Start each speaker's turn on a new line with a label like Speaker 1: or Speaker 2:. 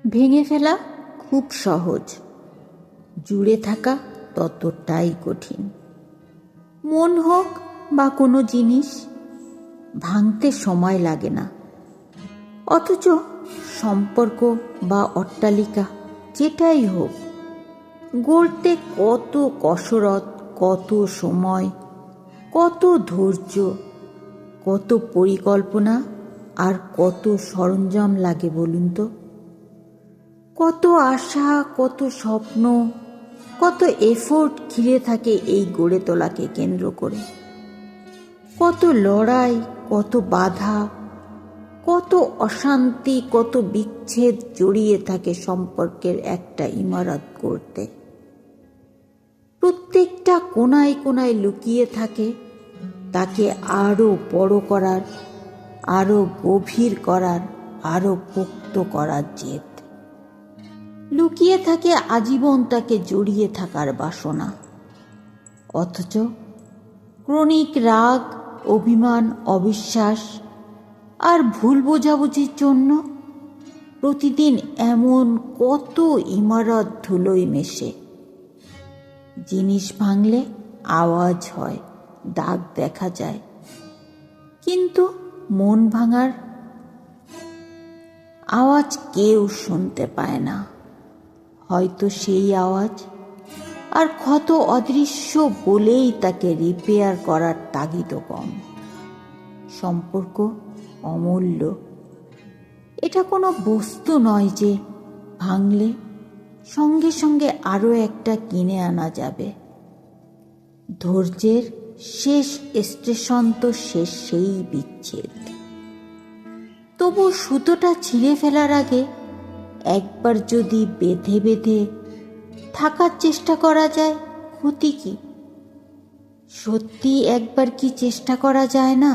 Speaker 1: ভেঙে ফেলা খুব সহজ, জুড়ে থাকা ততটাই কঠিন। মন হোক বা কোনো জিনিস, ভাঙতে সময় লাগে না, অথচ সম্পর্ক বা অট্টালিকা যেটাই হোক, গড়তে কত কসরত, কত সময়, কত ধৈর্য, কত পরিকল্পনা আর কত সরঞ্জাম লাগে বলুন তো। কত আশা, কত স্বপ্ন, কত এফোর্ট ঘিরে থাকে এই গড়ে তোলাকে কেন্দ্র করে। কত লড়াই, কত বাধা, কত অশান্তি, কত বিচ্ছেদ জড়িয়ে থাকে সম্পর্কের একটা ইমারত করতে। প্রত্যেকটা কোনায় কোনায় লুকিয়ে থাকে তাকে আরো বড় করার, আরো গভীর করার, আরো পোক্ত করার জেদ। লুকিয়ে থাকে আজীবন তাকে জড়িয়ে থাকার বাসনা। অথচ ক্রনিক রাগ, অভিমান, অবিশ্বাস আর ভুল বোঝাবুঝির জন্য প্রতিদিন এমন কত ইমারত ধুলোয় মেশে। জিনিস ভাঙলে আওয়াজ হয়, দাগ দেখা যায়, কিন্তু মন ভাঙার আওয়াজ কেউ শুনতে পায় না। হয়তো সেই আওয়াজ আর ক্ষত অদৃশ্য বলেই তাকে রিপেয়ার করার তাগিদও কম। সম্পর্ক অমূল্য, এটা কোনো বস্তু নয় যে ভাঙলে সঙ্গে সঙ্গে আরো একটা কিনে আনা যাবে। ধৈর্যের শেষ স্টেশন তো সেই বিচ্ছেদ। তবু সুতোটা ছিঁড়ে ফেলার আগে একবার যদি বেঁধে বেঁধে থাকার চেষ্টা করা যায়, ক্ষতি কি? সত্যি একবার কি চেষ্টা করা যায় না?